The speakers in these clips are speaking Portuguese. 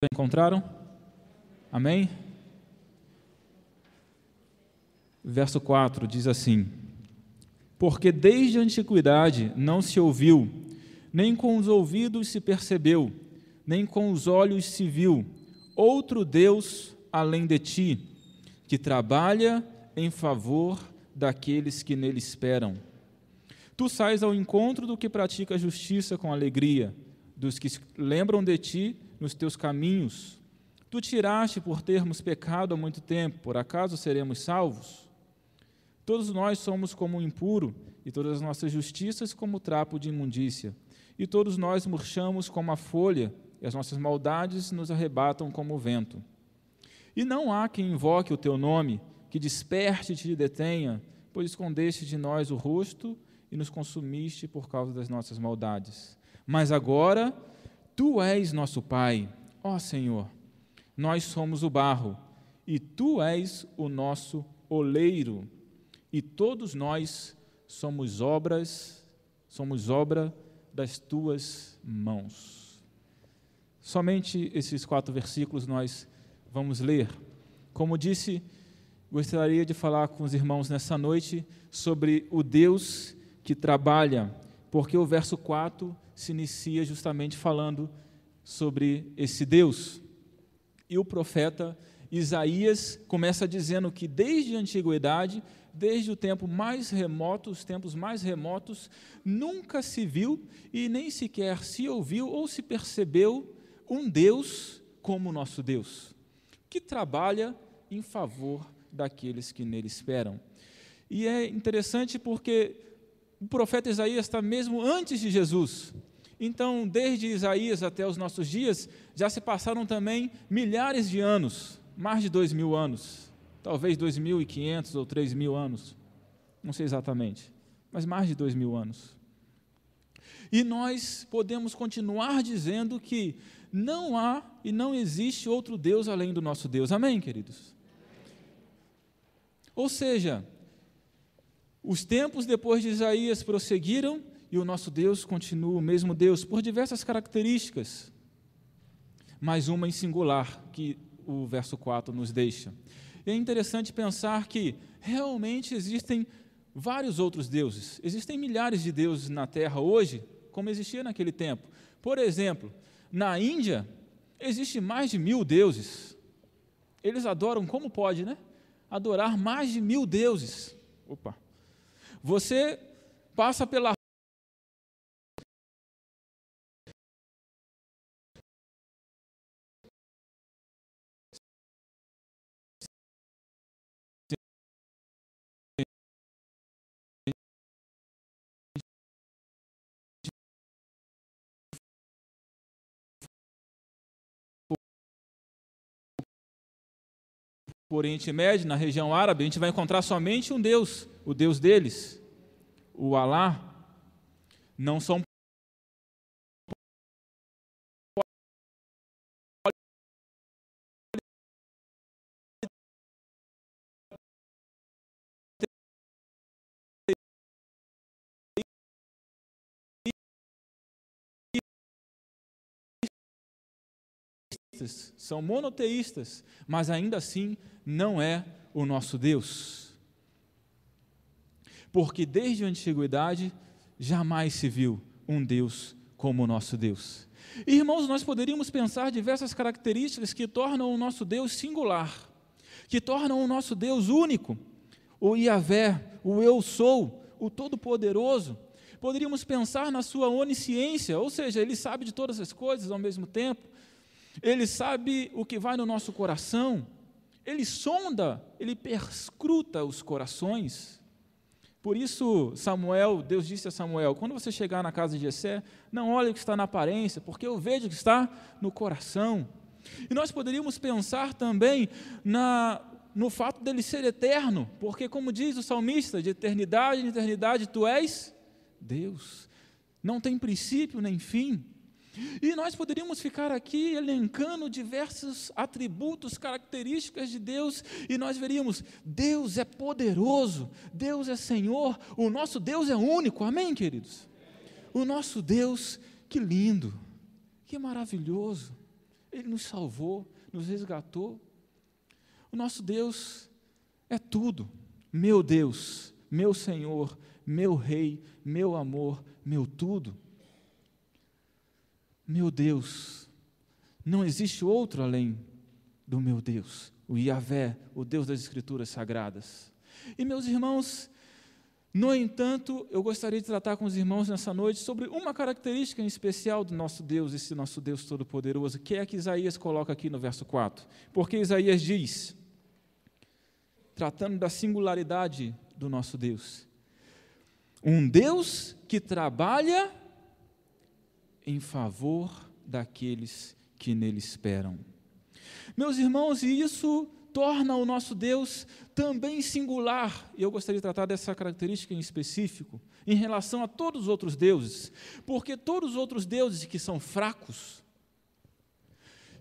Já encontraram? Amém? Verso 4 diz assim: porque desde a antiguidade não se ouviu, nem com os ouvidos se percebeu, nem com os olhos se viu, outro Deus além de ti, que trabalha em favor daqueles que nele esperam. Tu sais ao encontro do que pratica a justiça com alegria, dos que lembram de ti nos teus caminhos. Tu tiraste por termos pecado há muito tempo, por acaso seremos salvos? Todos nós somos como um impuro, e todas as nossas justiças como trapo de imundícia. E todos nós murchamos como a folha, e as nossas maldades nos arrebatam como o vento. E não há quem invoque o teu nome, que desperte e te detenha, pois escondeste de nós o rosto e nos consumiste por causa das nossas maldades. Mas agora, tu és nosso Pai, ó Senhor. Nós somos o barro, e tu és o nosso oleiro, e todos nós somos obra das tuas mãos. Somente esses 4 versículos nós vamos ler. Como disse, gostaria de falar com os irmãos nessa noite sobre o Deus que trabalha, porque o verso 4 se inicia justamente falando sobre esse Deus. E o profeta Isaías começa dizendo que desde a antiguidade, desde o tempo mais remoto, os tempos mais remotos, nunca se viu e nem sequer se ouviu ou se percebeu um Deus como o nosso Deus, que trabalha em favor daqueles que nele esperam. E é interessante porque o profeta Isaías está mesmo antes de Jesus. Então, desde Isaías até os nossos dias, já se passaram também milhares de anos, mais de 2.000 anos, talvez 2.500 ou 3.000 anos, não sei exatamente, mas mais de 2.000 anos. E nós podemos continuar dizendo que não há e não existe outro Deus além do nosso Deus. Amém, queridos? Ou seja, os tempos depois de Isaías prosseguiram e o nosso Deus continua o mesmo Deus, por diversas características, mas uma em singular que o verso 4 nos deixa. E é interessante pensar que realmente existem vários outros deuses, existem milhares de deuses na Terra hoje, como existia naquele tempo. Por exemplo, na Índia, existe mais de 1.000 deuses. Eles adoram, como pode, né? Adorar mais de 1.000 deuses. Opa! Você passa pela Oriente Médio, na região árabe, a gente vai encontrar somente um Deus, o Deus deles, o Alá. Não são são monoteístas, mas ainda assim não é o nosso Deus. Porque desde a antiguidade jamais se viu um Deus como o nosso Deus. E, irmãos, nós poderíamos pensar diversas características que tornam o nosso Deus singular, que tornam o nosso Deus único, o Yahvé, o Eu Sou, o Todo-Poderoso. Poderíamos pensar na sua onisciência, ou seja, Ele sabe de todas as coisas ao mesmo tempo. Ele sabe o que vai no nosso coração, Ele sonda, Ele perscruta os corações. Por isso, Deus disse a Samuel, quando você chegar na casa de Jessé, não olhe o que está na aparência, porque eu vejo o que está no coração. E nós poderíamos pensar também no fato dele ser eterno, porque como diz o salmista, de eternidade em eternidade tu és Deus, não tem princípio nem fim. E nós poderíamos ficar aqui elencando diversos atributos, características de Deus, e nós veríamos, Deus é poderoso, Deus é Senhor, o nosso Deus é único, amém, queridos? O nosso Deus, que lindo, que maravilhoso, Ele nos salvou, nos resgatou. O nosso Deus é tudo. Meu Deus, meu Senhor, meu Rei, meu amor, meu tudo. Meu Deus, não existe outro além do meu Deus, o Yahvé, o Deus das Escrituras Sagradas. E, meus irmãos, no entanto, eu gostaria de tratar com os irmãos nessa noite sobre uma característica em especial do nosso Deus, esse nosso Deus Todo-Poderoso, que é que Isaías coloca aqui no verso 4. Porque Isaías diz, tratando da singularidade do nosso Deus, um Deus que trabalha em favor daqueles que nele esperam. Meus irmãos, e isso torna o nosso Deus também singular, e eu gostaria de tratar dessa característica em específico, em relação a todos os outros deuses, porque todos os outros deuses que são fracos,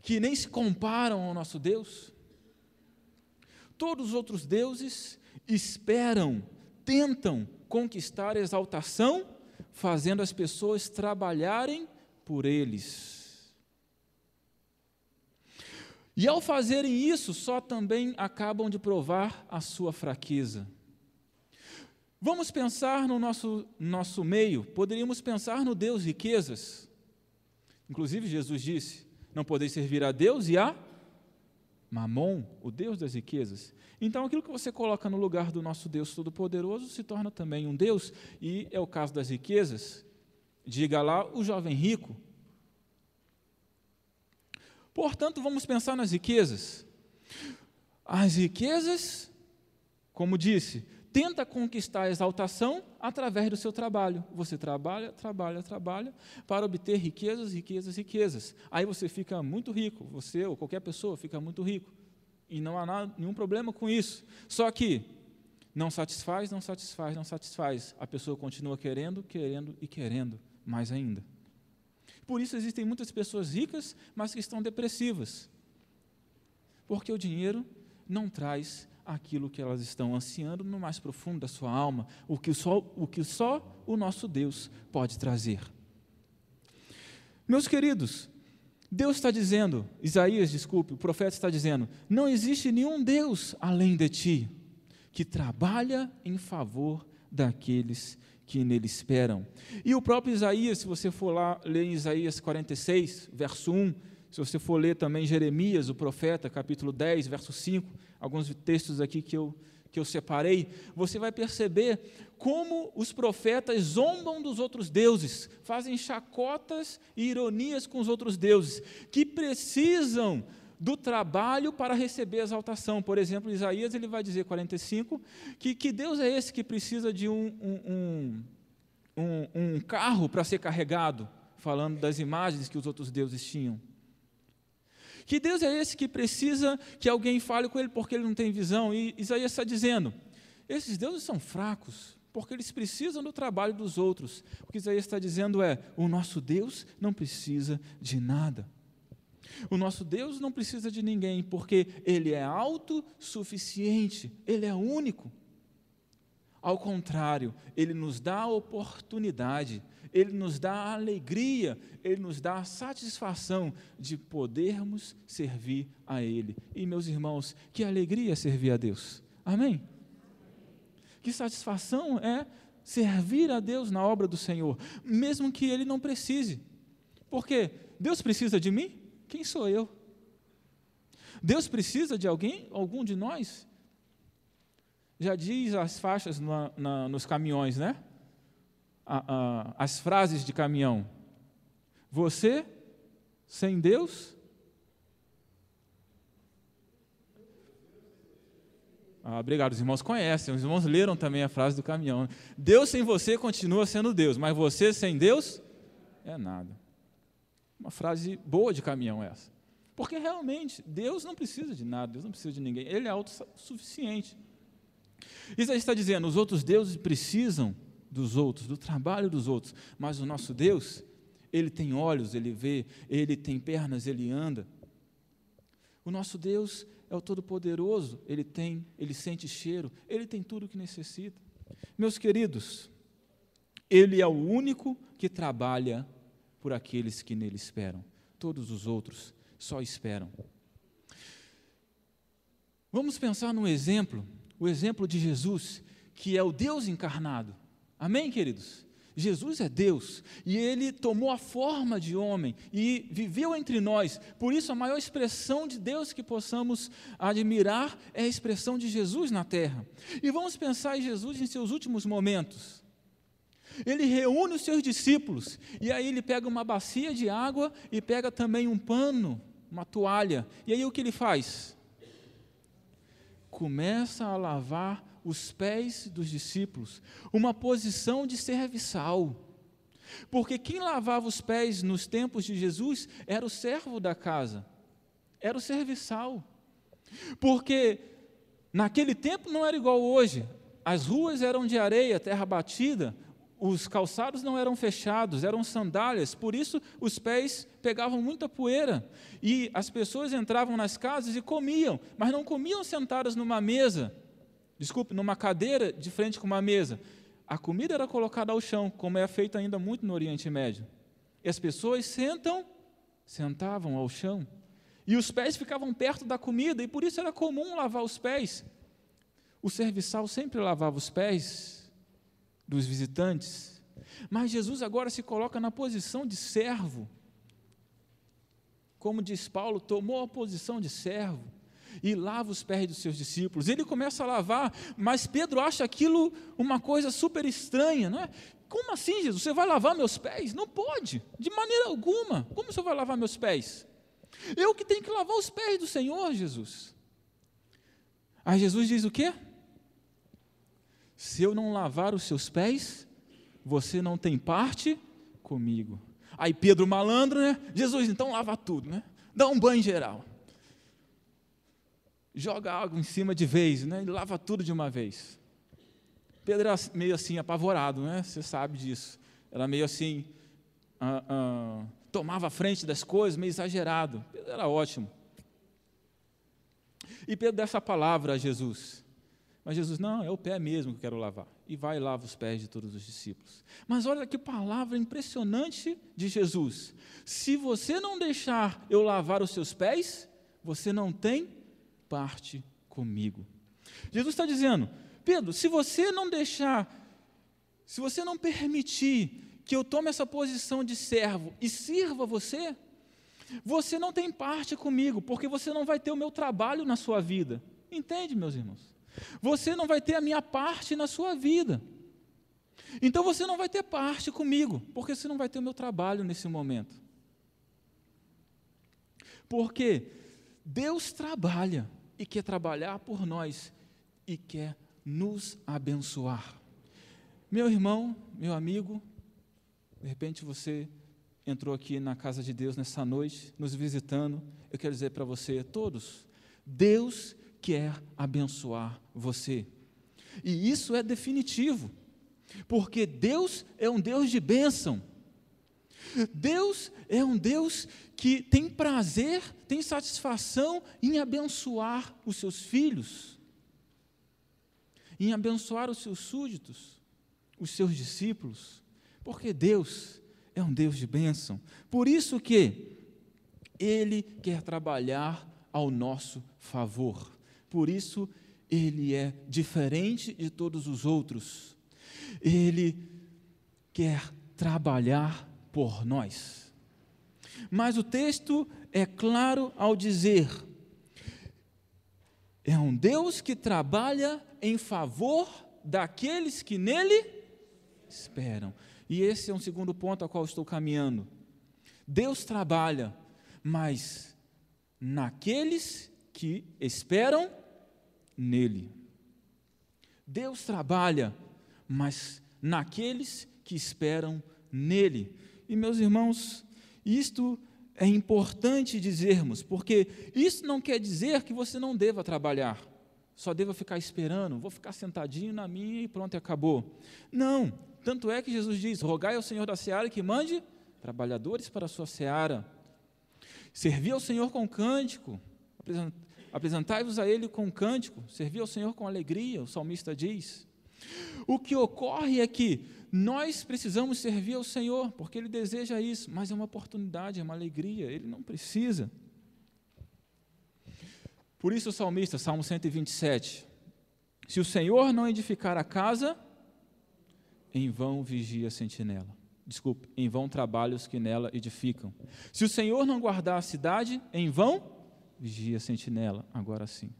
que nem se comparam ao nosso Deus, todos os outros deuses esperam, tentam conquistar a exaltação, fazendo as pessoas trabalharem por eles. E ao fazerem isso, só também acabam de provar a sua fraqueza. Vamos pensar no nosso meio, poderíamos pensar no Deus riquezas. Inclusive Jesus disse, não podeis servir a Deus e a Mamon, o Deus das riquezas. Então aquilo que você coloca no lugar do nosso Deus Todo-Poderoso se torna também um Deus, e é o caso das riquezas. Diga lá, o jovem rico. Portanto, vamos pensar nas riquezas. As riquezas, como disse, tenta conquistar a exaltação através do seu trabalho. Você trabalha para obter riquezas, riquezas, riquezas. Aí você fica muito rico, você ou qualquer pessoa fica muito rico. E não há nenhum problema com isso. Só que não satisfaz. A pessoa continua querendo e querendo mais ainda. Por isso existem muitas pessoas ricas, mas que estão depressivas. Porque o dinheiro não traz aquilo que elas estão ansiando no mais profundo da sua alma, o que só o nosso Deus pode trazer. Meus queridos, Deus está dizendo, o profeta está dizendo, não existe nenhum Deus além de ti, que trabalha em favor daqueles que nele esperam. E o próprio Isaías, se você for lá ler em Isaías 46, verso 1, se você for ler também Jeremias, o profeta, capítulo 10, verso 5, alguns textos aqui que eu separei, você vai perceber como os profetas zombam dos outros deuses, fazem chacotas e ironias com os outros deuses, que precisam do trabalho para receber a exaltação. Por exemplo, Isaías ele vai dizer, 45, que Deus é esse que precisa de um carro para ser carregado, falando das imagens que os outros deuses tinham. Que Deus é esse que precisa que alguém fale com ele porque ele não tem visão? E Isaías está dizendo, esses deuses são fracos, porque eles precisam do trabalho dos outros. O que Isaías está dizendo é, o nosso Deus não precisa de nada. O nosso Deus não precisa de ninguém, porque Ele é autossuficiente, Ele é único. Ao contrário, Ele nos dá a oportunidade, Ele nos dá a alegria, Ele nos dá a satisfação de podermos servir a Ele. E, meus irmãos, que alegria servir a Deus. Amém? Que satisfação é servir a Deus na obra do Senhor, mesmo que Ele não precise. Porque Deus precisa de mim? Quem sou eu? Deus precisa de algum de nós? Já diz as faixas nos caminhões, né? As frases de caminhão. Você, sem Deus? Obrigado, os irmãos conhecem, os irmãos leram também a frase do caminhão. Deus sem você continua sendo Deus, mas você sem Deus é nada. Uma frase boa de caminhão essa. Porque realmente, Deus não precisa de nada, Deus não precisa de ninguém, Ele é autossuficiente. Isaías está dizendo, os outros deuses precisam dos outros, do trabalho dos outros, mas o nosso Deus, Ele tem olhos, Ele vê, Ele tem pernas, Ele anda. O nosso Deus é o Todo-Poderoso, Ele sente cheiro, Ele tem tudo o que necessita. Meus queridos, Ele é o único que trabalha por aqueles que nele esperam. Todos os outros só esperam. Vamos pensar num exemplo, o exemplo de Jesus, que é o Deus encarnado. Amém, queridos? Jesus é Deus, e Ele tomou a forma de homem e viveu entre nós. Por isso, a maior expressão de Deus que possamos admirar é a expressão de Jesus na terra. E vamos pensar em Jesus em seus últimos momentos. Ele reúne os seus discípulos, e aí ele pega uma bacia de água e pega também um pano, uma toalha. E aí o que ele faz? Começa a lavar os pés dos discípulos, uma posição de serviçal, porque quem lavava os pés nos tempos de Jesus era o servo da casa, era o serviçal, porque naquele tempo não era igual hoje, as ruas eram de areia, terra batida, os calçados não eram fechados, eram sandálias, por isso os pés pegavam muita poeira, e as pessoas entravam nas casas e comiam, mas não comiam sentadas numa cadeira de frente com uma mesa. A comida era colocada ao chão, como é feito ainda muito no Oriente Médio. E as pessoas sentavam ao chão. E os pés ficavam perto da comida, e por isso era comum lavar os pés. O serviçal sempre lavava os pés dos visitantes. Mas Jesus agora se coloca na posição de servo. Como diz Paulo, tomou a posição de servo e lava os pés dos seus discípulos. Ele começa a lavar, mas Pedro acha aquilo uma coisa super estranha, não é? Como assim, Jesus? Você vai lavar meus pés? Não pode, de maneira alguma. Como você vai lavar meus pés? Eu que tenho que lavar os pés do Senhor, Jesus. Aí Jesus diz o quê? Se eu não lavar os seus pés, você não tem parte comigo. Aí Pedro malandro, né? Jesus, então lava tudo, né? Dá um banho geral. Joga água em cima de vez, né? E lava tudo de uma vez. Pedro era meio assim, apavorado, né? Você sabe disso. Era meio assim, tomava a frente das coisas, meio exagerado. Pedro era ótimo. E Pedro dá essa palavra a Jesus. Mas Jesus, não, é o pé mesmo que eu quero lavar. E vai e lava os pés de todos os discípulos. Mas olha que palavra impressionante de Jesus. Se você não deixar eu lavar os seus pés, você não tem parte comigo. Jesus está dizendo, Pedro, se você não permitir que eu tome essa posição de servo e sirva você, você não tem parte comigo, porque você não vai ter o meu trabalho na sua vida. Entende, meus irmãos? Você não vai ter a minha parte na sua vida. Então você não vai ter parte comigo, porque você não vai ter o meu trabalho nesse momento. Porque Deus trabalha e quer trabalhar por nós e quer nos abençoar. Meu irmão, meu amigo, de repente você entrou aqui na casa de Deus nessa noite, nos visitando, eu quero dizer para você, todos, Deus quer abençoar você. E isso é definitivo, porque Deus é um Deus de bênção. Deus é um Deus que tem prazer, tem satisfação em abençoar os seus filhos, em abençoar os seus súditos, os seus discípulos, porque Deus é um Deus de bênção. Por isso que Ele quer trabalhar ao nosso favor. Por isso, Ele é diferente de todos os outros. Ele quer trabalhar por nós. Mas o texto é claro ao dizer, é um Deus que trabalha em favor daqueles que nele esperam. E esse é um segundo ponto ao qual estou caminhando. Deus trabalha, mas naqueles que esperam nele. Deus trabalha, mas naqueles que esperam nele. E, meus irmãos, isto é importante dizermos, porque isso não quer dizer que você não deva trabalhar, só deva ficar esperando, vou ficar sentadinho na minha e pronto, acabou. Não, tanto é que Jesus diz, rogai ao Senhor da seara que mande trabalhadores para a sua seara. Servi ao Senhor com cântico, apresentai-vos a Ele com cântico, servi ao Senhor com alegria, o salmista diz. O que ocorre é que nós precisamos servir ao Senhor, porque Ele deseja isso, mas é uma oportunidade, é uma alegria, Ele não precisa. Por isso o salmista, Salmo 127, se o Senhor não edificar a casa, em vão vigia a sentinela. Desculpe, em vão trabalham os que nela edificam. Se o Senhor não guardar a cidade, em vão vigia a sentinela. Agora sim.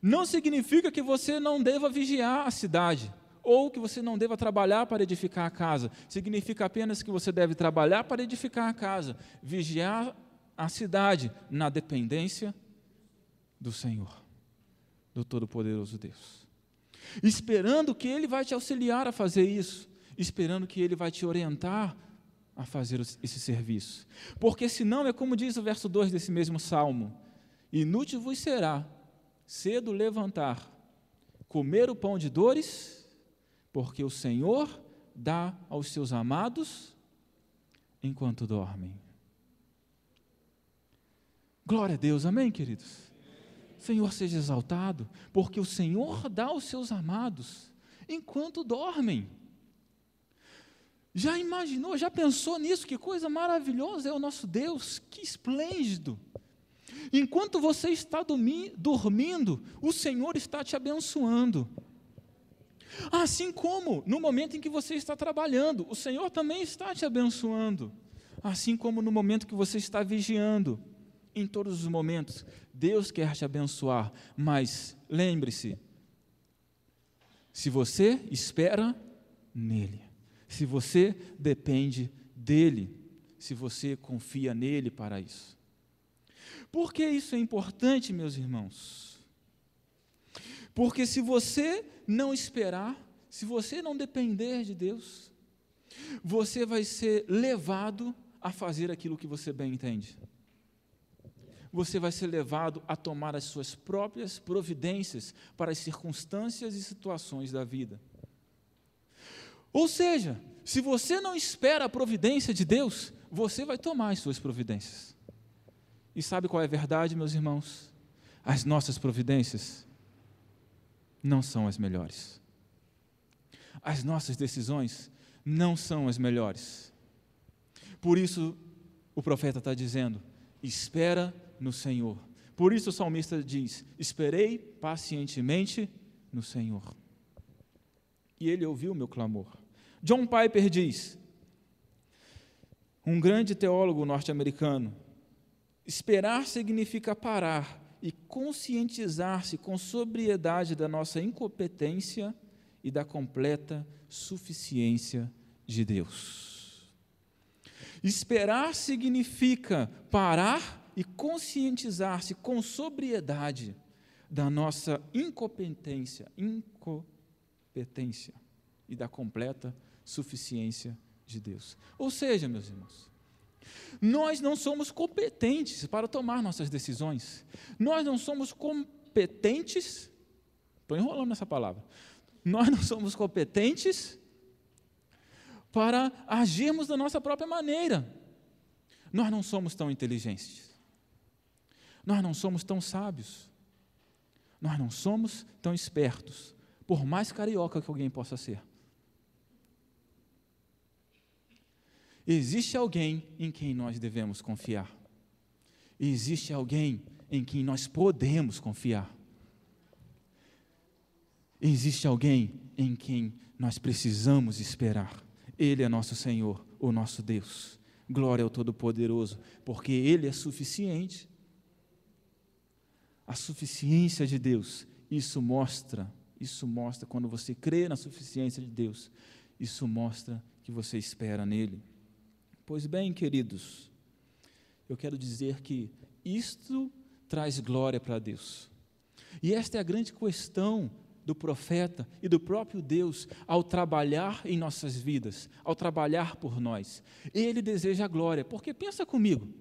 Não significa que você não deva vigiar a cidade, ou que você não deva trabalhar para edificar a casa. Significa apenas que você deve trabalhar para edificar a casa, vigiar a cidade na dependência do Senhor, do Todo-Poderoso Deus. Esperando que Ele vai te auxiliar a fazer isso, esperando que Ele vai te orientar a fazer esse serviço. Porque senão é como diz o verso 2 desse mesmo Salmo: inútil vos será cedo levantar, comer o pão de dores, porque o Senhor dá aos seus amados enquanto dormem. Glória a Deus, amém, queridos? Senhor seja exaltado, porque o Senhor dá aos seus amados enquanto dormem. Já imaginou, já pensou nisso? Que coisa maravilhosa é o nosso Deus, que esplêndido. Enquanto você está dormindo, o Senhor está te abençoando. Assim como no momento em que você está trabalhando, o Senhor também está te abençoando. Assim como no momento que você está vigiando. Em todos os momentos, Deus quer te abençoar, mas lembre-se, se você espera nele, se você depende dele, se você confia nele para isso. Por que isso é importante, meus irmãos? Porque se você não esperar, se você não depender de Deus, você vai ser levado a fazer aquilo que você bem entende. Você vai ser levado a tomar as suas próprias providências para as circunstâncias e situações da vida. Ou seja, se você não espera a providência de Deus, você vai tomar as suas providências. E sabe qual é a verdade, meus irmãos? As nossas providências não são as melhores. As nossas decisões não são as melhores. Por isso, o profeta está dizendo: espera no Senhor. Por isso o salmista diz: esperei pacientemente no Senhor. E Ele ouviu o meu clamor. John Piper diz, um grande teólogo norte-americano: esperar significa parar e conscientizar-se com sobriedade da nossa incompetência e da completa suficiência de Deus. Esperar significa parar e conscientizar-se com sobriedade da nossa incompetência e da completa suficiência de Deus. Ou seja, meus irmãos, nós não somos competentes para tomar nossas decisões. Nós não somos competentes, estou enrolando essa palavra, nós não somos competentes para agirmos da nossa própria maneira. Nós não somos tão inteligentes. Nós não somos tão sábios. Nós não somos tão espertos, por mais carioca que alguém possa ser. Existe alguém em quem nós devemos confiar. Existe alguém em quem nós podemos confiar. Existe alguém em quem nós precisamos esperar. Ele é nosso Senhor, o nosso Deus. Glória ao Todo-Poderoso, porque Ele é suficiente. A suficiência de Deus, isso mostra quando você crê na suficiência de Deus, isso mostra que você espera nele. Pois bem, queridos, eu quero dizer que isto traz glória para Deus. E esta é a grande questão do profeta e do próprio Deus ao trabalhar em nossas vidas, ao trabalhar por nós. Ele deseja a glória, porque pensa comigo,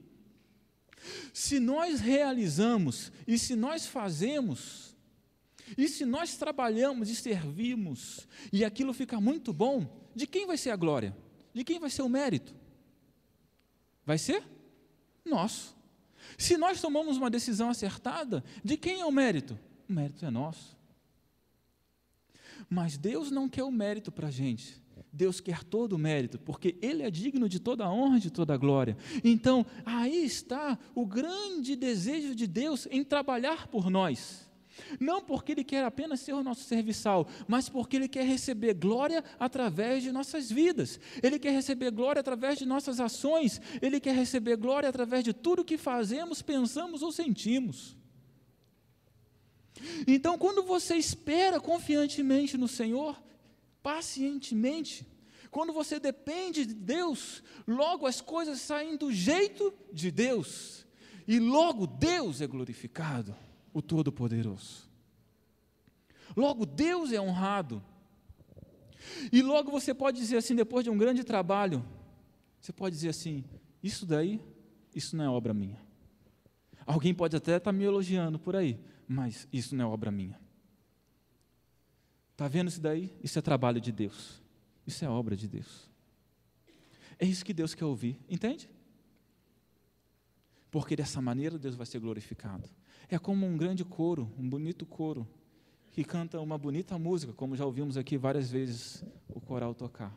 se nós realizamos, e se nós fazemos, e se nós trabalhamos e servimos, e aquilo fica muito bom, de quem vai ser a glória? De quem vai ser o mérito? Vai ser nosso. Se nós tomamos uma decisão acertada, de quem é o mérito? O mérito é nosso. Mas Deus não quer o mérito para a gente. Deus quer todo o mérito, porque Ele é digno de toda a honra e de toda a glória. Então, aí está o grande desejo de Deus em trabalhar por nós. Não porque Ele quer apenas ser o nosso serviçal, mas porque Ele quer receber glória através de nossas vidas. Ele quer receber glória através de nossas ações. Ele quer receber glória através de tudo que fazemos, pensamos ou sentimos. Então, quando você espera confiantemente no Senhor, pacientemente, quando você depende de Deus, logo as coisas saem do jeito de Deus, e logo Deus é glorificado, o Todo-Poderoso. Logo Deus é honrado, e logo você pode dizer assim, depois de um grande trabalho, você pode dizer assim, isso não é obra minha. Alguém pode até estar me elogiando por aí, mas isso não é obra minha. Está vendo isso daí? Isso é trabalho de Deus. Isso é obra de Deus. É isso que Deus quer ouvir, entende? Porque dessa maneira Deus vai ser glorificado. É como um grande coro, um bonito coro, que canta uma bonita música, como já ouvimos aqui várias vezes o coral tocar.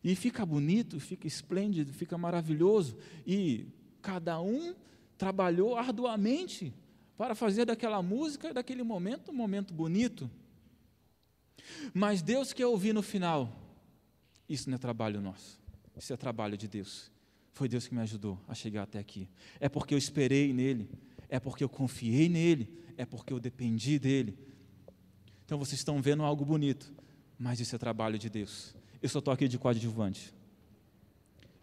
E fica bonito, fica esplêndido, fica maravilhoso, e cada um trabalhou arduamente para fazer daquela música, daquele momento, um momento bonito. Mas Deus quer ouvir no final, isso não é trabalho nosso, isso é trabalho de Deus. Foi Deus que me ajudou a chegar até aqui. É porque eu esperei nele, é porque eu confiei nele, é porque eu dependi dele. Então vocês estão vendo algo bonito, mas isso é trabalho de Deus. Eu só estou aqui de coadjuvante.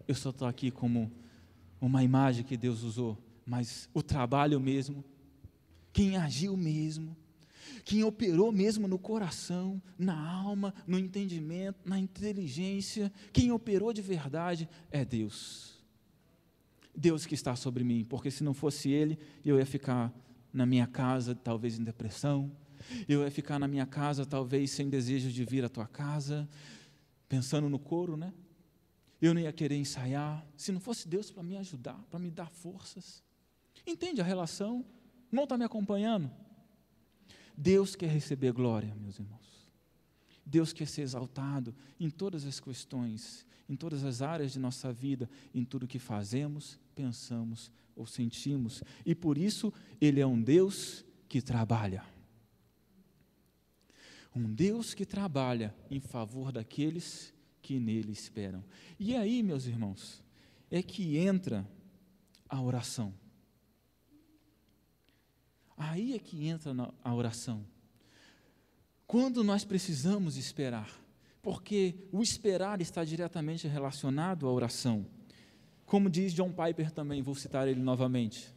Eu só estou aqui como uma imagem que Deus usou, mas o trabalho mesmo, quem agiu mesmo, quem operou mesmo no coração, na alma, no entendimento, na inteligência, quem operou de verdade é Deus. Deus que está sobre mim, porque se não fosse Ele, eu ia ficar na minha casa, talvez em depressão, eu ia ficar na minha casa, talvez sem desejo de vir à tua casa, pensando no coro, né? Eu não ia querer ensaiar, se não fosse Deus para me ajudar, para me dar forças. Entende a relação? Não está me acompanhando? Deus quer receber glória, meus irmãos. Deus quer ser exaltado em todas as questões, em todas as áreas de nossa vida, em tudo que fazemos, pensamos ou sentimos. E por isso, Ele é um Deus que trabalha. Um Deus que trabalha em favor daqueles que nele esperam. E aí, meus irmãos, é que entra a oração. Aí é que entra a oração. Quando nós precisamos esperar, porque o esperar está diretamente relacionado à oração. Como diz John Piper também, vou citar ele novamente.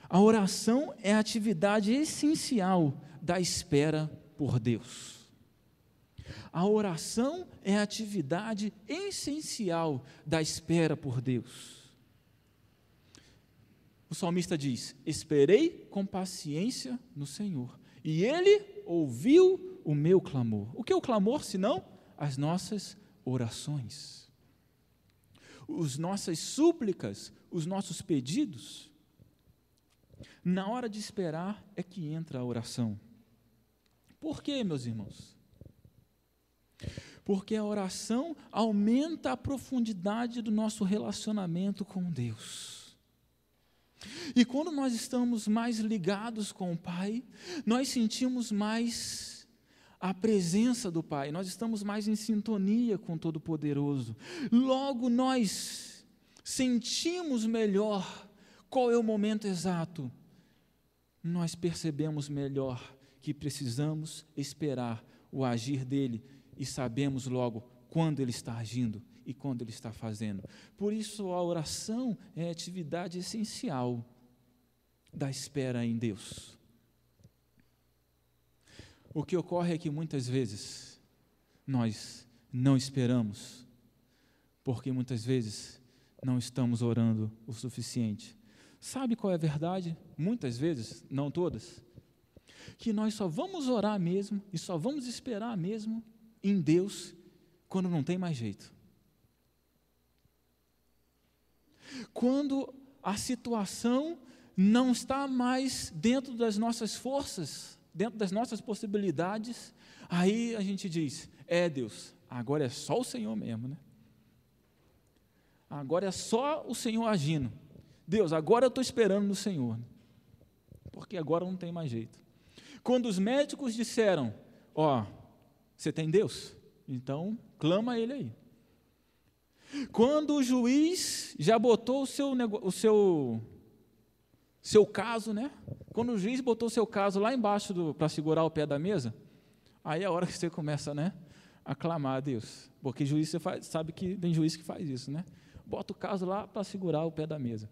A oração é a atividade essencial da espera por Deus. A oração é a atividade essencial da espera por Deus. O salmista diz, esperei com paciência no Senhor, e Ele ouviu o meu clamor. O que é o clamor, senão as nossas orações? As nossas súplicas, os nossos pedidos. Na hora de esperar é que entra a oração. Por quê, meus irmãos? Porque a oração aumenta a profundidade do nosso relacionamento com Deus. E quando nós estamos mais ligados com o Pai, nós sentimos mais a presença do Pai, nós estamos mais em sintonia com o Todo-Poderoso. Logo nós sentimos melhor qual é o momento exato. Nós percebemos melhor que precisamos esperar o agir dEle e sabemos logo quando Ele está agindo e quando Ele está fazendo. Por isso a oração é a atividade essencial da espera em Deus. O que ocorre é que muitas vezes nós não esperamos, porque muitas vezes não estamos orando o suficiente. Sabe qual é a verdade? Muitas vezes, não todas, que nós só vamos orar mesmo e só vamos esperar mesmo em Deus quando não tem mais jeito. Quando a situação não está mais dentro das nossas forças, dentro das nossas possibilidades, aí a gente diz, Deus, agora é só o Senhor mesmo, né? Agora é só o Senhor agindo. Deus, agora eu estou esperando no Senhor, porque agora não tem mais jeito. Quando os médicos disseram, você tem Deus? Então, clama a Ele aí. Quando o juiz já botou o seu caso, né? Quando o juiz botou o seu caso lá embaixo para segurar o pé da mesa, aí é a hora que você começa, né, a clamar a Deus. Porque juiz, você sabe que tem juiz que faz isso, né? Bota o caso lá para segurar o pé da mesa.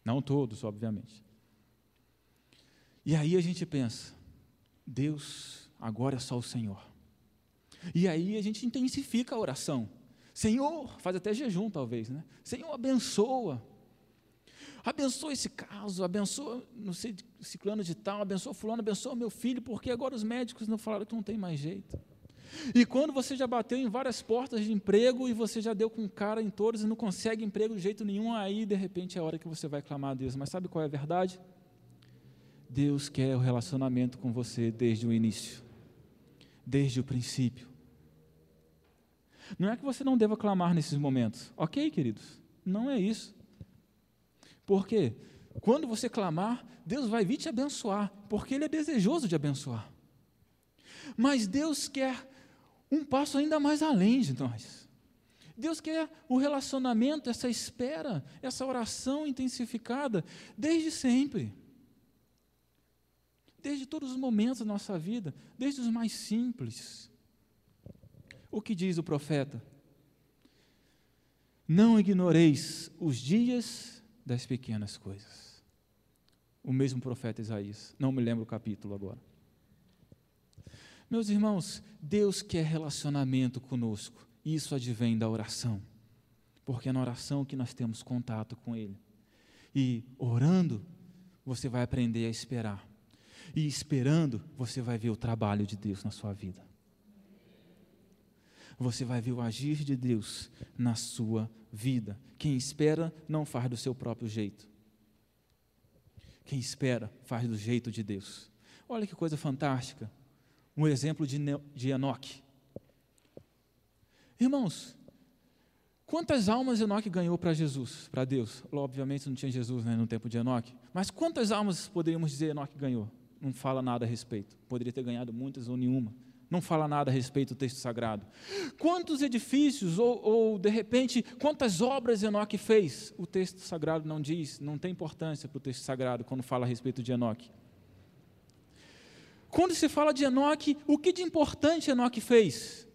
Não todos, obviamente. E aí a gente pensa, Deus, agora é só o Senhor. E aí a gente intensifica a oração. Senhor, faz até jejum talvez, né? Senhor, abençoa esse caso, abençoa, não sei, ciclano de tal, abençoa fulano, abençoa meu filho, porque agora os médicos não falaram que não tem mais jeito. E quando você já bateu em várias portas de emprego e você já deu com cara em todas e não consegue emprego de jeito nenhum, aí de repente é a hora que você vai clamar a Deus. Mas sabe qual é a verdade? Deus quer o relacionamento com você desde o início, desde o princípio. Não é que você não deva clamar nesses momentos, ok, queridos? Não é isso. Porque quando você clamar, Deus vai vir te abençoar, porque Ele é desejoso de abençoar. Mas Deus quer um passo ainda mais além de nós. Deus quer o relacionamento, essa espera, essa oração intensificada, desde sempre. Desde todos os momentos da nossa vida, desde os mais simples. O que diz o profeta? Não ignoreis os dias das pequenas coisas. O mesmo profeta Isaías, não me lembro o capítulo agora. Meus irmãos, Deus quer relacionamento conosco, isso advém da oração, porque é na oração que nós temos contato com Ele. E orando, você vai aprender a esperar. E esperando, você vai ver o trabalho de Deus na sua vida. Você vai ver o agir de Deus na sua vida. Quem espera não faz do seu próprio jeito. Quem espera faz do jeito de Deus. Olha que coisa fantástica. Um exemplo de Enoque. Irmãos, quantas almas Enoque ganhou para Jesus, para Deus? Obviamente não tinha Jesus, né, no tempo de Enoque. Mas quantas almas poderíamos dizer Enoque ganhou? Não fala nada a respeito. Poderia ter ganhado muitas ou nenhuma. Não fala nada a respeito do texto sagrado. Quantos edifícios ou de repente, quantas obras Enoque fez? O texto sagrado não diz, não tem importância para o texto sagrado quando fala a respeito de Enoque. Quando se fala de Enoque, o que de importante Enoque fez?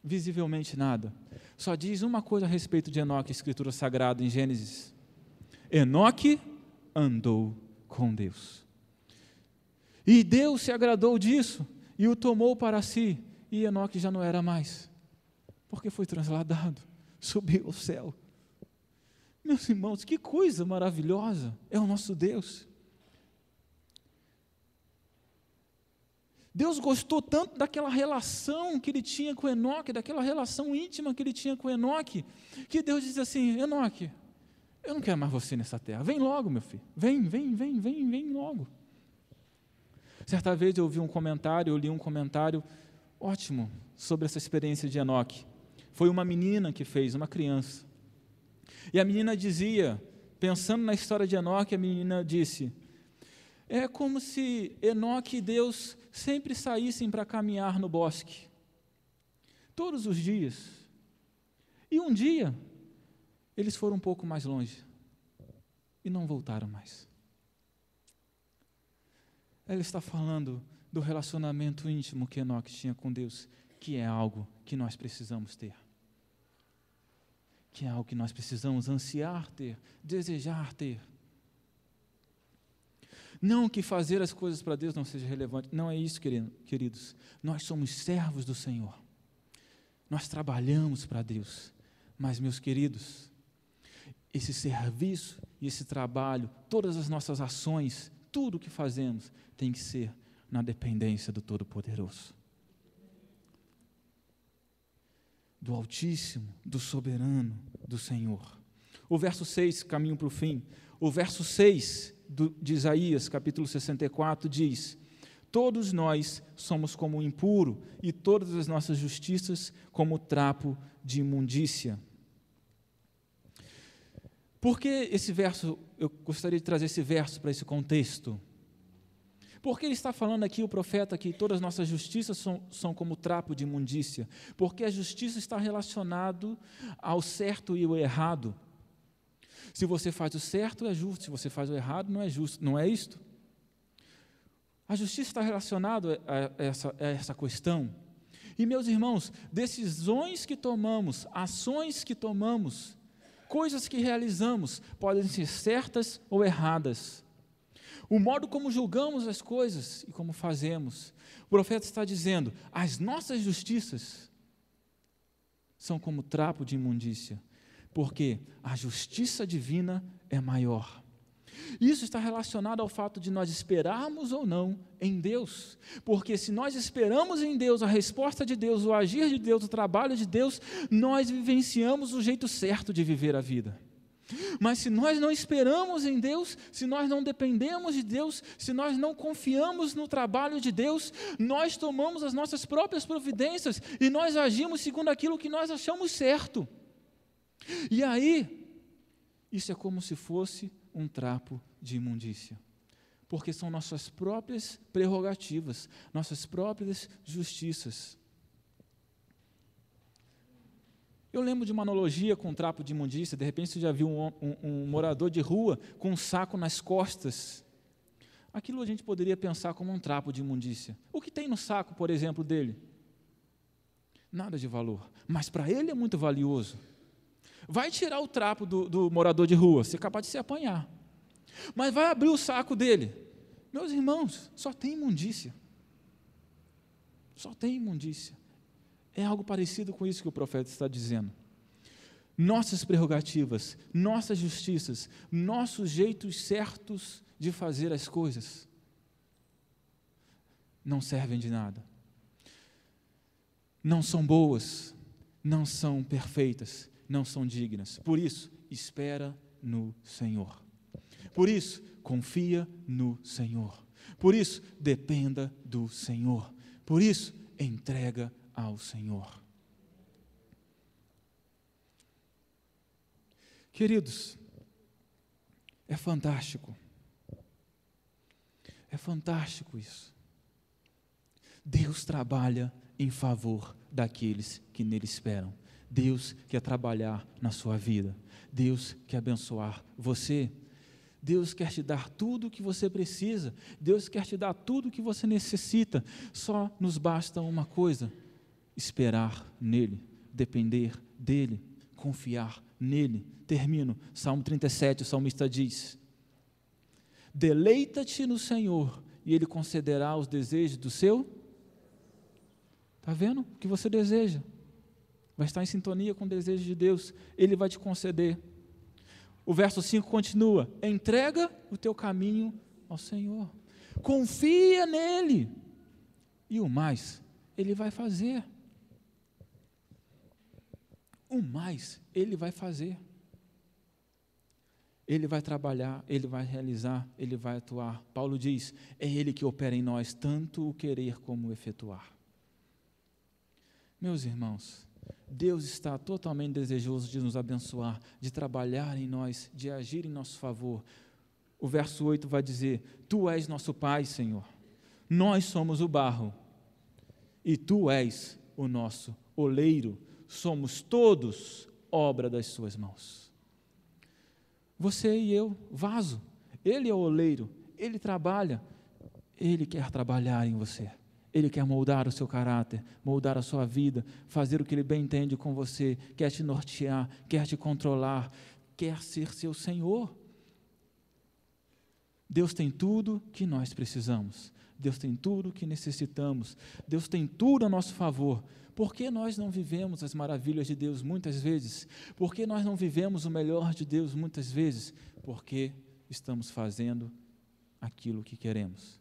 Visivelmente nada. Só diz uma coisa a respeito de Enoque, a Escritura Sagrada em Gênesis. Enoque andou com Deus. E Deus se agradou disso e o tomou para si. E Enoque já não era mais, porque foi transladado, subiu ao céu. Meus irmãos, que coisa maravilhosa é o nosso Deus. Deus gostou tanto daquela relação que ele tinha com Enoque, daquela relação íntima que ele tinha com Enoque, que Deus diz assim, Enoque, eu não quero mais você nessa terra, vem logo, meu filho, vem logo. Certa vez eu li um comentário ótimo sobre essa experiência de Enoque. Foi uma menina que fez, uma criança. E a menina dizia, pensando na história de Enoque, a menina disse, é como se Enoque e Deus sempre saíssem para caminhar no bosque, todos os dias. E um dia, eles foram um pouco mais longe e não voltaram mais. Ela está falando do relacionamento íntimo que Enoque tinha com Deus, que é algo que nós precisamos ter. Que é algo que nós precisamos ansiar ter, desejar ter. Não que fazer as coisas para Deus não seja relevante, não é isso, queridos. Nós somos servos do Senhor. Nós trabalhamos para Deus. Mas, meus queridos, esse serviço e esse trabalho, todas as nossas ações, tudo o que fazemos tem que ser na dependência do Todo-Poderoso. Do Altíssimo, do Soberano, do Senhor. O verso 6, caminho para o fim. O verso 6 de Isaías, capítulo 64, diz, todos nós somos como impuro, e todas as nossas justiças como trapo de imundícia. Por que esse verso, eu gostaria de trazer esse verso para esse contexto? Porque ele está falando aqui, o profeta, que todas as nossas justiças são como trapo de imundícia? Porque a justiça está relacionada ao certo e ao errado. Se você faz o certo, é justo. Se você faz o errado, não é justo. Não é isto? A justiça está relacionada a essa questão. E, meus irmãos, decisões que tomamos, ações que tomamos, coisas que realizamos, podem ser certas ou erradas. O modo como julgamos as coisas e como fazemos. O profeta está dizendo, as nossas justiças são como trapo de imundícia, porque a justiça divina é maior. Isso está relacionado ao fato de nós esperarmos ou não em Deus, porque se nós esperamos em Deus, a resposta de Deus, o agir de Deus, o trabalho de Deus, nós vivenciamos o jeito certo de viver a vida. Mas se nós não esperamos em Deus, se nós não dependemos de Deus, se nós não confiamos no trabalho de Deus, nós tomamos as nossas próprias providências e nós agimos segundo aquilo que nós achamos certo. E aí, isso é como se fosse um trapo de imundícia, porque são nossas próprias prerrogativas, nossas próprias justiças. Eu lembro de uma analogia com um trapo de imundícia. De repente você já viu um morador de rua com um saco nas costas. Aquilo a gente poderia pensar como um trapo de imundícia. O que tem no saco, por exemplo, dele? Nada de valor, mas para ele é muito valioso. Vai tirar o trapo do morador de rua, você é capaz de se apanhar. Mas vai abrir o saco dele. Meus irmãos, só tem imundícia. Só tem imundícia. É algo parecido com isso que o profeta está dizendo. Nossas prerrogativas, nossas justiças, nossos jeitos certos de fazer as coisas não servem de nada. Não são boas, não são perfeitas, não são dignas. Por isso, espera no Senhor. Por isso, confia no Senhor. Por isso, dependa do Senhor. Por isso, entrega ao Senhor. Queridos, é fantástico isso. Deus trabalha em favor daqueles que nele esperam. Deus quer trabalhar na sua vida. Deus quer abençoar você. Deus quer te dar tudo o que você precisa. Deus quer te dar tudo o que você necessita. Só nos basta uma coisa: esperar nele, depender dele, confiar nele. Termino, Salmo 37, o salmista diz: deleita-te no Senhor e Ele concederá os desejos do seu. Está vendo? O que você deseja vai estar em sintonia com o desejo de Deus, Ele vai te conceder. O verso 5 continua: entrega o teu caminho ao Senhor, confia nele, e o mais Ele vai fazer. O mais Ele vai fazer. Ele vai trabalhar, Ele vai realizar, Ele vai atuar. Paulo diz, é Ele que opera em nós, tanto o querer como o efetuar. Meus irmãos, Deus está totalmente desejoso de nos abençoar, de trabalhar em nós, de agir em nosso favor. O verso 8 vai dizer, Tu és nosso Pai, Senhor, nós somos o barro, e Tu és o nosso oleiro, somos todos obra das Suas mãos. Você e eu, vaso, Ele é o oleiro, Ele trabalha, Ele quer trabalhar em você, Ele quer moldar o seu caráter, moldar a sua vida, fazer o que Ele bem entende com você, quer te nortear, quer te controlar, quer ser seu Senhor. Deus tem tudo que nós precisamos, Deus tem tudo que necessitamos, Deus tem tudo a nosso favor. Por que nós não vivemos as maravilhas de Deus muitas vezes? Por que nós não vivemos o melhor de Deus muitas vezes? Porque estamos fazendo aquilo que queremos.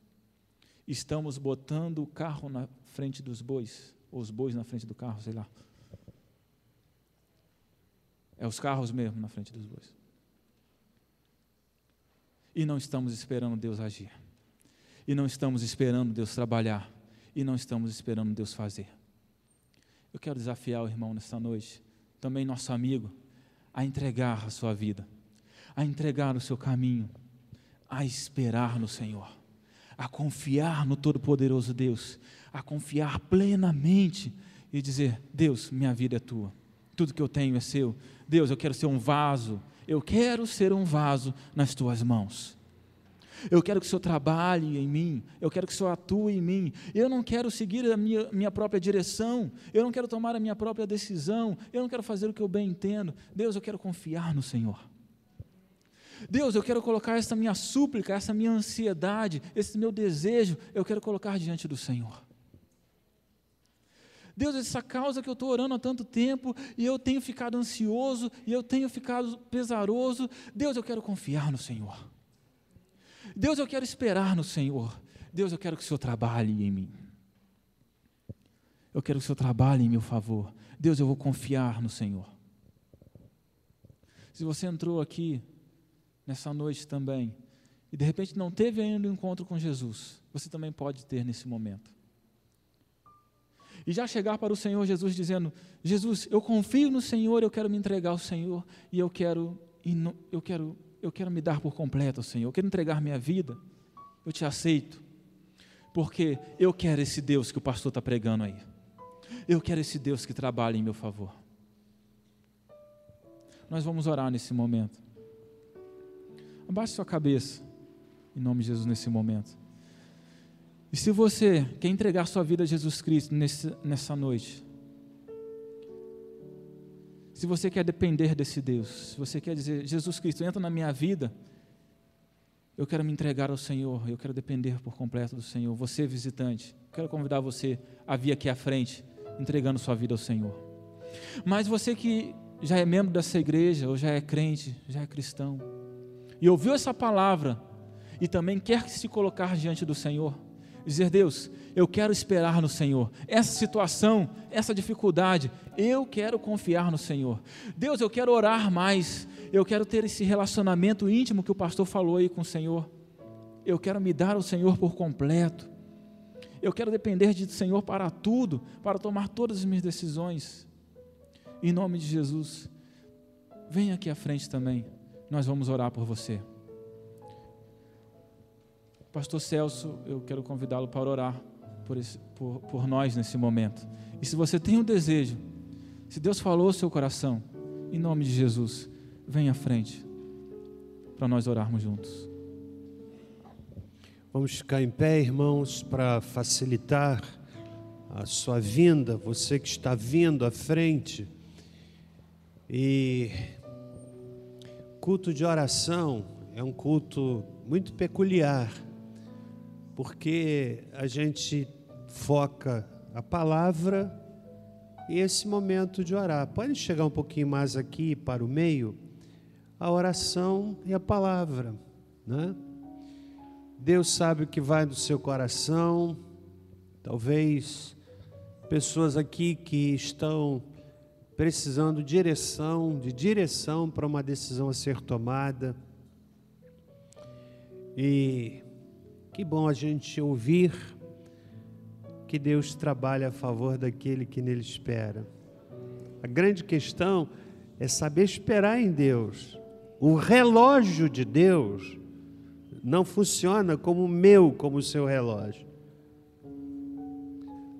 Estamos botando o carro na frente dos bois, ou os bois na frente do carro, sei lá. É os carros mesmo na frente dos bois. E não estamos esperando Deus agir. e não estamos esperando Deus trabalhar, e não estamos esperando Deus fazer. Eu quero desafiar o irmão nesta noite, também nosso amigo, a entregar a sua vida, a entregar o seu caminho, a esperar no Senhor, a confiar no Todo-Poderoso Deus, a confiar plenamente e dizer: Deus, minha vida é tua, tudo que eu tenho é seu. Deus, eu quero ser um vaso, eu quero ser um vaso nas tuas mãos. Eu quero que o Senhor trabalhe em mim, eu quero que o Senhor atue em mim, eu não quero seguir a minha própria direção, eu não quero tomar a minha própria decisão, eu não quero fazer o que eu bem entendo. Deus, eu quero confiar no Senhor. Deus, eu quero colocar essa minha súplica, essa minha ansiedade, esse meu desejo, eu quero colocar diante do Senhor. Deus, essa causa que eu estou orando há tanto tempo, e eu tenho ficado ansioso, e eu tenho ficado pesaroso, Deus, eu quero confiar no Senhor. Deus, eu quero esperar no Senhor. Deus, eu quero que o Senhor trabalhe em mim. Eu quero que o Senhor trabalhe em meu favor. Deus, eu vou confiar no Senhor. Se você entrou aqui nessa noite também, e de repente não teve ainda um encontro com Jesus, você também pode ter nesse momento. E já chegar para o Senhor Jesus dizendo: Jesus, eu confio no Senhor, eu quero me entregar ao Senhor, e eu quero me dar por completo ao Senhor, eu quero entregar minha vida, eu te aceito, porque eu quero esse Deus que o pastor está pregando aí, eu quero esse Deus que trabalha em meu favor. Nós vamos orar nesse momento. Abaixe sua cabeça, em nome de Jesus, nesse momento. E se você quer entregar sua vida a Jesus Cristo nessa noite, se você quer depender desse Deus, se você quer dizer: Jesus Cristo, entra na minha vida, eu quero me entregar ao Senhor, eu quero depender por completo do Senhor. Você, visitante, quero convidar você a vir aqui à frente, entregando sua vida ao Senhor. Mas você que já é membro dessa igreja, ou já é crente, já é cristão, e ouviu essa palavra, e também quer se colocar diante do Senhor, dizer: Deus, eu quero esperar no Senhor, essa situação, essa dificuldade, eu quero confiar no Senhor. Deus, eu quero orar mais, eu quero ter esse relacionamento íntimo que o pastor falou aí com o Senhor, eu quero me dar ao Senhor por completo, eu quero depender do Senhor para tudo, para tomar todas as minhas decisões. Em nome de Jesus, venha aqui à frente também, nós vamos orar por você. Pastor Celso, eu quero convidá-lo para orar por nós nesse momento. E se você tem um desejo, se Deus falou ao seu coração, em nome de Jesus, venha à frente, para nós orarmos juntos. Vamos ficar em pé, irmãos, para facilitar a sua vinda, você que está vindo à frente. E culto de oração é um culto muito peculiar, porque a gente foca a palavra e esse momento de orar. Pode chegar um pouquinho mais aqui para o meio, a oração e a palavra, né? Deus sabe o que vai no seu coração. Talvez pessoas aqui que estão precisando de direção para uma decisão a ser tomada. E que bom a gente ouvir que Deus trabalha a favor daquele que nele espera. A grande questão é saber esperar em Deus. O relógio de Deus não funciona como o seu relógio.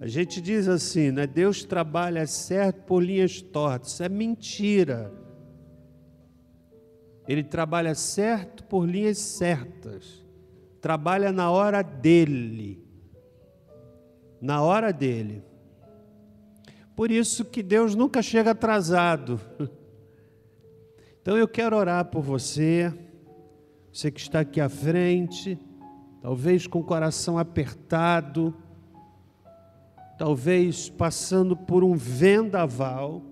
A gente diz assim, né? Deus trabalha certo por linhas tortas. Isso é mentira. Ele trabalha certo por linhas certas. Trabalha na hora dele. Na hora dele. Por isso que Deus nunca chega atrasado. Então eu quero orar por você. Você que está aqui à frente, talvez com o coração apertado, talvez passando por um vendaval.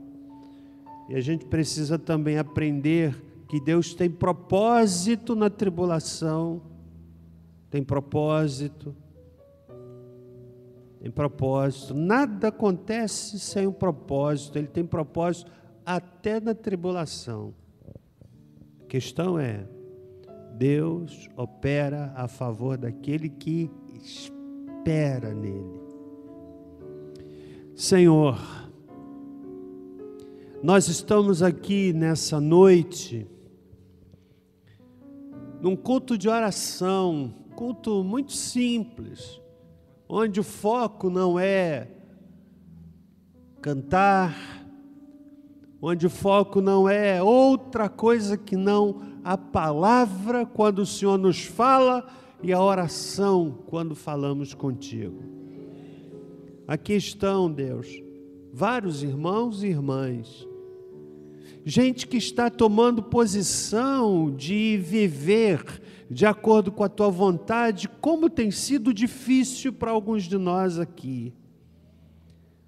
E a gente precisa também aprender que Deus tem propósito na tribulação. Tem propósito. Tem propósito. Nada acontece sem um propósito. Ele tem propósito até na tribulação. A questão é: Deus opera a favor daquele que espera nele. Senhor, nós estamos aqui nessa noite, num culto de oração, culto muito simples, onde o foco não é cantar, onde o foco não é outra coisa que não a palavra quando o Senhor nos fala e a oração quando falamos contigo. Aqui estão, Deus, vários irmãos e irmãs, gente que está tomando posição de viver de acordo com a tua vontade, como tem sido difícil para alguns de nós aqui.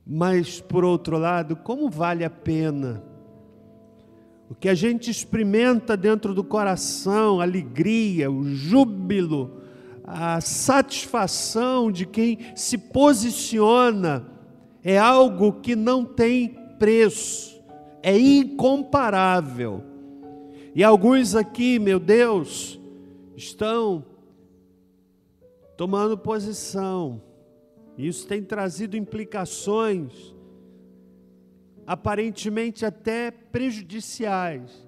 Mas, por outro lado, como vale a pena? O que a gente experimenta dentro do coração, a alegria, o júbilo, a satisfação de quem se posiciona, é algo que não tem preço, é incomparável. E alguns aqui, meu Deus, estão tomando posição. Isso tem trazido implicações aparentemente até prejudiciais.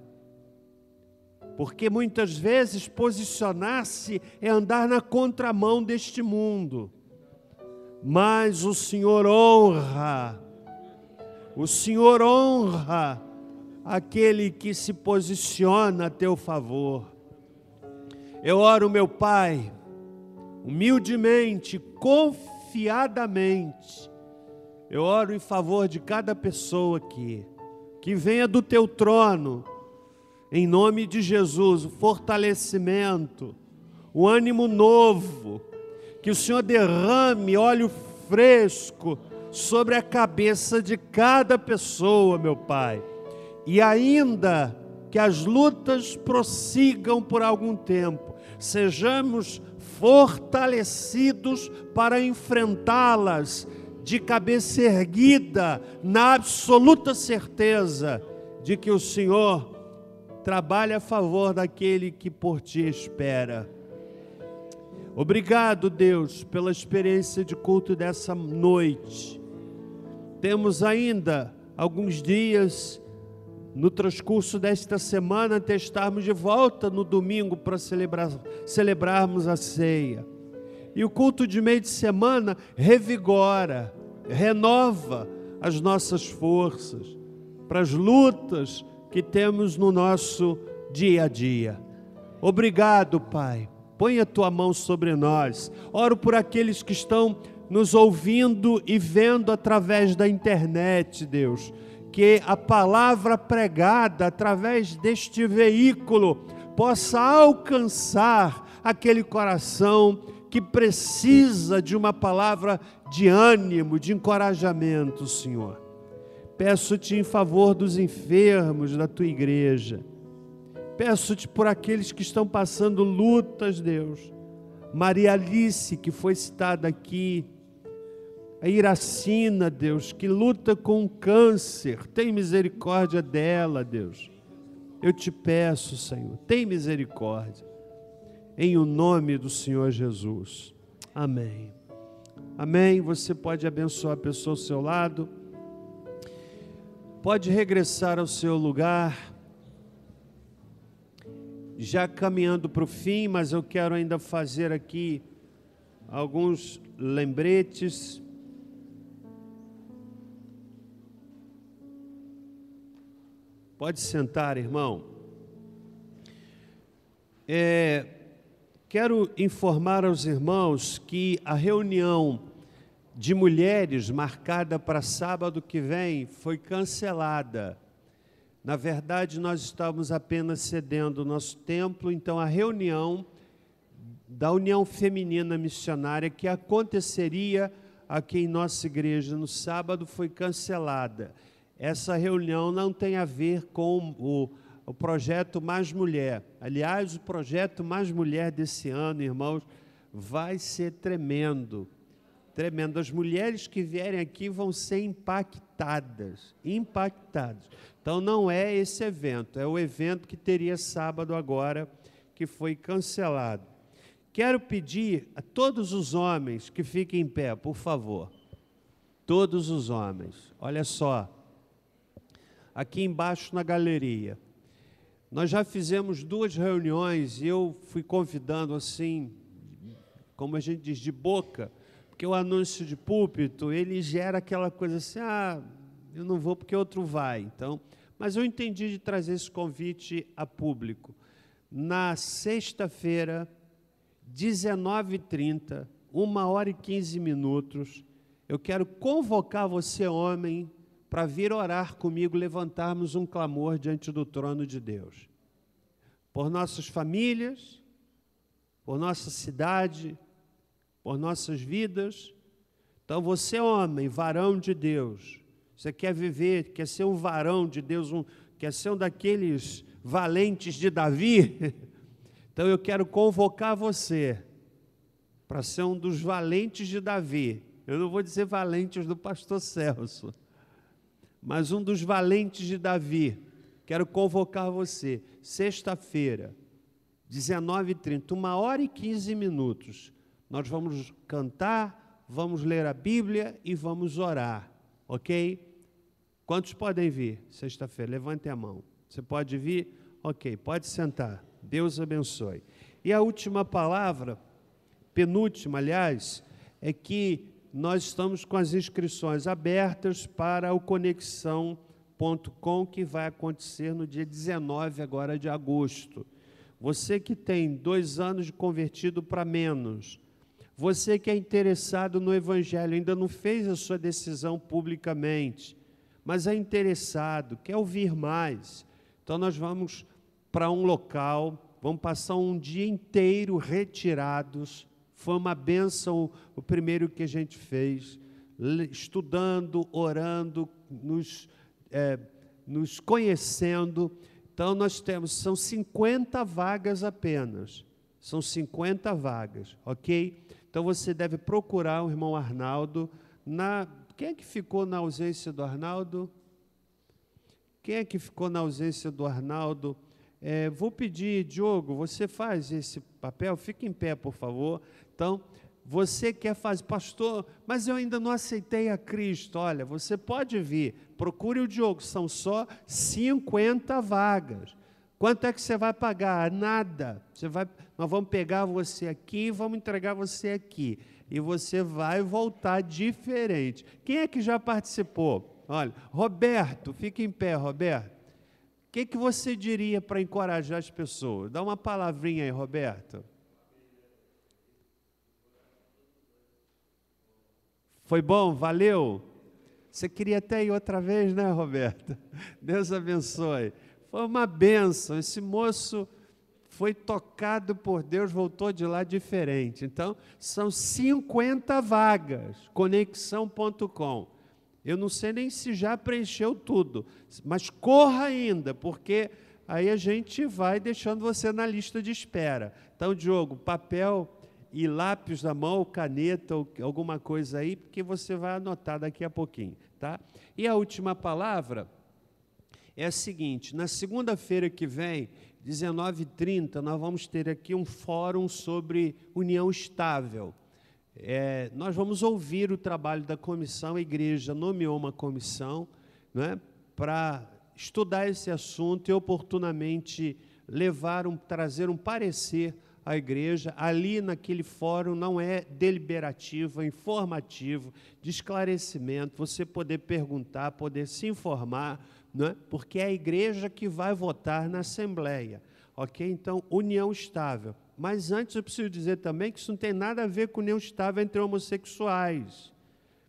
Porque muitas vezes posicionar-se é andar na contramão deste mundo. Mas o Senhor honra aquele que se posiciona a teu favor. Eu oro, meu Pai, humildemente, confiadamente, eu oro em favor de cada pessoa aqui, que venha do teu trono, em nome de Jesus, o fortalecimento, o ânimo novo, que o Senhor derrame óleo fresco sobre a cabeça de cada pessoa, meu Pai, e ainda que as lutas prossigam por algum tempo, sejamos fortalecidos para enfrentá-las de cabeça erguida, na absoluta certeza de que o Senhor trabalha a favor daquele que por ti espera. Obrigado, Deus, pela experiência de culto dessa noite. Temos ainda alguns dias no transcurso desta semana até estarmos de volta no domingo para celebrarmos a ceia. E o culto de meio de semana revigora, renova as nossas forças para as lutas que temos no nosso dia a dia. Obrigado, Pai. Põe a tua mão sobre nós. Oro por aqueles que estão nos ouvindo e vendo através da internet, Deus. Que a palavra pregada através deste veículo possa alcançar aquele coração que precisa de uma palavra de ânimo, de encorajamento, Senhor. Peço-te em favor dos enfermos da tua igreja. Peço-te por aqueles que estão passando lutas, Deus. Maria Alice, que foi citada aqui. A Iracina, Deus, que luta com o câncer. Tem misericórdia dela, Deus. Eu te peço, Senhor, tem misericórdia. Em o nome do Senhor Jesus. Amém. Amém. Você pode abençoar a pessoa ao seu lado. Pode regressar ao seu lugar. Já caminhando para o fim, mas eu quero ainda fazer aqui alguns lembretes. Pode sentar, irmão. Quero informar aos irmãos que a reunião de mulheres marcada para sábado que vem foi cancelada. Na verdade, nós estávamos apenas cedendo o nosso templo, então a reunião da União Feminina Missionária que aconteceria aqui em nossa igreja no sábado foi cancelada. Essa reunião não tem a ver com o projeto Mais Mulher. Aliás, o projeto Mais Mulher desse ano, irmãos, vai ser tremendo. Tremendo. As mulheres que vierem aqui vão ser impactadas. Então, não é esse evento, é o evento que teria sábado agora, que foi cancelado. Quero pedir a todos os homens que fiquem em pé, por favor. Todos os homens. Olha só. Aqui embaixo na galeria. Nós já fizemos 2 reuniões e eu fui convidando assim, como a gente diz, de boca, porque o anúncio de púlpito, ele gera aquela coisa assim, eu não vou porque outro vai. Então, mas eu entendi de trazer esse convite a público. Na sexta-feira, 19h30, 1h15, eu quero convocar você, homem, para vir orar comigo, levantarmos um clamor diante do trono de Deus. Por nossas famílias, por nossa cidade, por nossas vidas. Então você, homem, varão de Deus, você quer viver, quer ser um varão de Deus, quer ser um daqueles valentes de Davi? Então eu quero convocar você para ser um dos valentes de Davi. Eu não vou dizer valentes do pastor Celso, mas um dos valentes de Davi. Quero convocar você, sexta-feira, 19h30, 1h15. Nós vamos cantar, vamos ler a Bíblia e vamos orar, ok? Quantos podem vir sexta-feira? Levantem a mão. Você pode vir? Ok, pode sentar. Deus abençoe. E a última palavra, penúltima, aliás, é que nós estamos com as inscrições abertas para o Conexão.com, que vai acontecer no dia 19 agora de agosto. Você que tem 2 anos de convertido para menos, você que é interessado no Evangelho, ainda não fez a sua decisão publicamente, mas é interessado, quer ouvir mais, então nós vamos para um local, vamos passar um dia inteiro retirados. Foi uma bênção o primeiro que a gente fez, estudando, orando, nos conhecendo. Então nós são 50 vagas apenas, são 50 vagas, ok? Então você deve procurar o irmão Arnaldo. Quem é que ficou na ausência do Arnaldo? Quem é que ficou na ausência do Arnaldo? Vou pedir, Diogo, você faz esse papel, fique em pé, por favor. Então, você quer fazer, pastor, mas eu ainda não aceitei a Cristo. Olha, você pode vir, procure o Diogo, são só 50 vagas. Quanto é que você vai pagar? Nada. Nós vamos pegar você aqui e vamos entregar você aqui. E você vai voltar diferente. Quem é que já participou? Olha, Roberto, fica em pé, Roberto. O que você diria para encorajar as pessoas? Dá uma palavrinha aí, Roberto. Foi bom? Valeu? Você queria até ir outra vez, né, Roberto? Deus abençoe. Foi uma bênção. Esse moço foi tocado por Deus, voltou de lá diferente. Então, são 50 vagas, Conexão.com. Eu não sei nem se já preencheu tudo, mas corra ainda, porque aí a gente vai deixando você na lista de espera. Então, Diogo, papel e lápis na mão, caneta, ou alguma coisa aí, porque você vai anotar daqui a pouquinho, tá? E a última palavra é a seguinte: na segunda-feira que vem, 19h30, nós vamos ter aqui um fórum sobre união estável. Nós vamos ouvir o trabalho da comissão, a igreja nomeou uma comissão, né, para estudar esse assunto e oportunamente trazer um parecer à igreja. Ali naquele fórum não é deliberativo, é informativo, de esclarecimento, você poder perguntar, poder se informar, né, porque é a igreja que vai votar na Assembleia, ok? Então, união estável. Mas antes eu preciso dizer também que isso não tem nada a ver com união estável entre homossexuais.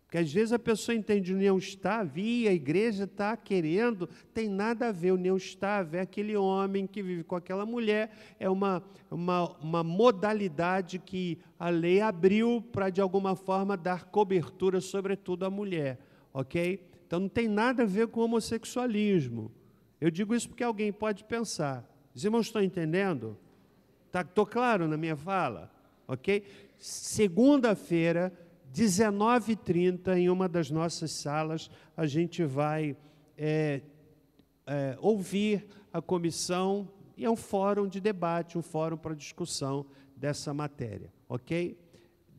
Porque às vezes a pessoa entende união estável e a igreja está querendo, tem nada a ver. União estável é aquele homem que vive com aquela mulher, é uma modalidade que a lei abriu para, de alguma forma, dar cobertura, sobretudo, à mulher, ok? Então não tem nada a ver com homossexualismo. Eu digo isso porque alguém pode pensar. Os irmãos estão entendendo? Estou claro na minha fala? Ok? Segunda-feira, 19h30, em uma das nossas salas, a gente vai ouvir a comissão, e é um fórum de debate, um fórum para discussão dessa matéria, ok?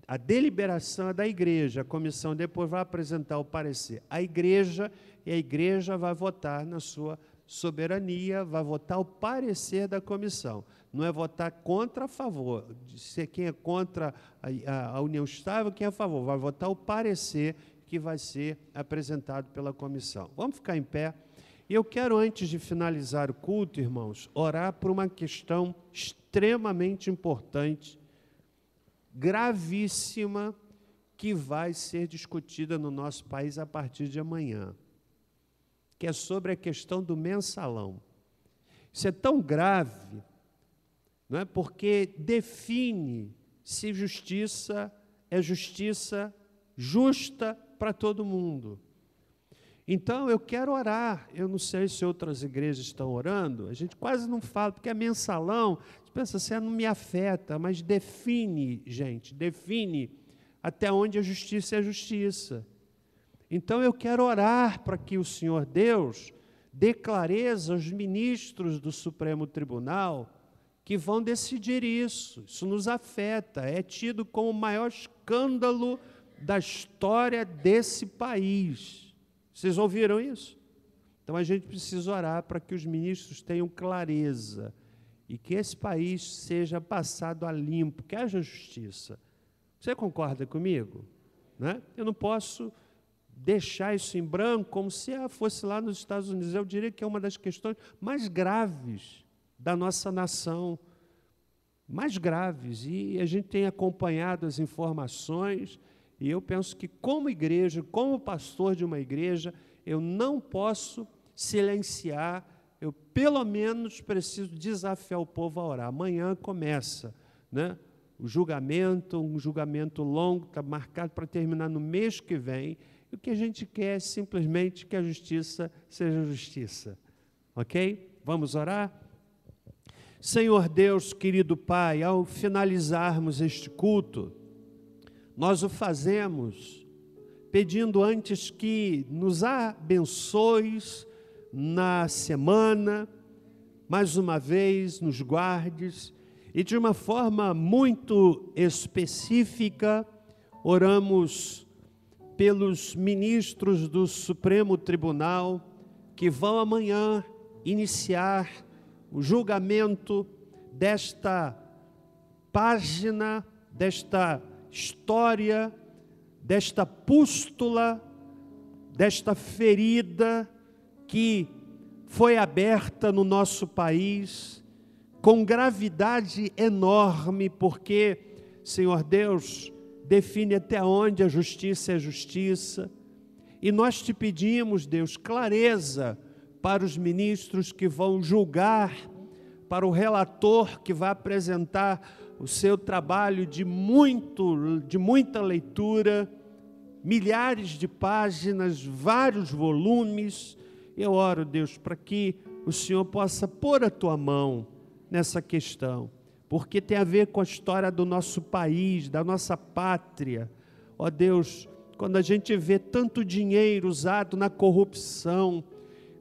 A deliberação é da igreja, a comissão depois vai apresentar o parecer. A igreja vai votar na sua soberania, vai votar o parecer da comissão. Não é votar contra, a favor. Se quem é contra a união estável, quem é a favor. Vai votar o parecer que vai ser apresentado pela comissão. Vamos ficar em pé. E eu quero, antes de finalizar o culto, irmãos, orar por uma questão extremamente importante, gravíssima, que vai ser discutida no nosso país a partir de amanhã, que é sobre a questão do mensalão. Isso é tão grave, não é? Porque define se justiça é justiça justa para todo mundo. Então, eu quero orar. Eu não sei se outras igrejas estão orando, a gente quase não fala, porque é mensalão. Você pensa assim, não me afeta, mas define, gente, define até onde a justiça é justiça. Então, eu quero orar para que o Senhor Deus dê clareza aos ministros do Supremo Tribunal que vão decidir isso. Isso nos afeta, é tido como o maior escândalo da história desse país. Vocês ouviram isso? Então, a gente precisa orar para que os ministros tenham clareza e que esse país seja passado a limpo, que haja justiça. Você concorda comigo? Né? Eu não posso deixar isso em branco como se fosse lá nos Estados Unidos. Eu diria que é uma das questões mais graves da nossa nação, mais graves. E a gente tem acompanhado as informações. E eu penso que, como igreja, como pastor de uma igreja, eu não posso silenciar, eu pelo menos preciso desafiar o povo a orar. Amanhã começa, né, o julgamento, um julgamento longo, está marcado para terminar no mês que vem, e o que a gente quer é simplesmente que a justiça seja justiça. Ok? Vamos orar? Senhor Deus, querido Pai, ao finalizarmos este culto, nós o fazemos pedindo antes que nos abençoes na semana, mais uma vez nos guardes, e de uma forma muito específica, oramos pelos ministros do Supremo Tribunal que vão amanhã iniciar o julgamento desta página, desta história, desta pústula, desta ferida que foi aberta no nosso país, com gravidade enorme, porque, Senhor Deus, define até onde a justiça é justiça, e nós te pedimos, Deus, clareza para os ministros que vão julgar, para o relator que vai apresentar o seu trabalho de muita leitura, milhares de páginas, vários volumes. Eu oro, Deus, para que o Senhor possa pôr a tua mão nessa questão, porque tem a ver com a história do nosso país, da nossa pátria. Ó Deus, quando a gente vê tanto dinheiro usado na corrupção,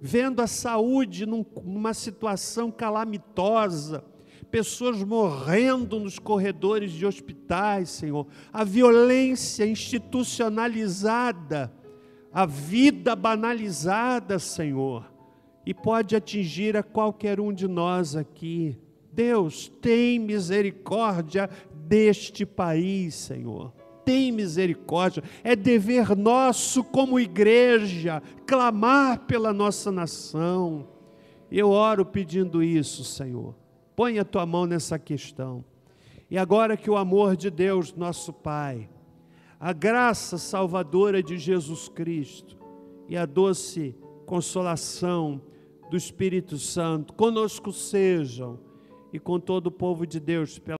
vendo a saúde numa situação calamitosa, pessoas morrendo nos corredores de hospitais, Senhor, a violência institucionalizada, a vida banalizada, Senhor, e pode atingir a qualquer um de nós aqui. Deus, tem misericórdia deste país, Senhor. Tem misericórdia. É dever nosso como igreja clamar pela nossa nação. Eu oro pedindo isso, Senhor. Põe a tua mão nessa questão. E agora que o amor de Deus, nosso Pai, a graça salvadora de Jesus Cristo e a doce consolação do Espírito Santo conosco sejam e com todo o povo de Deus, pela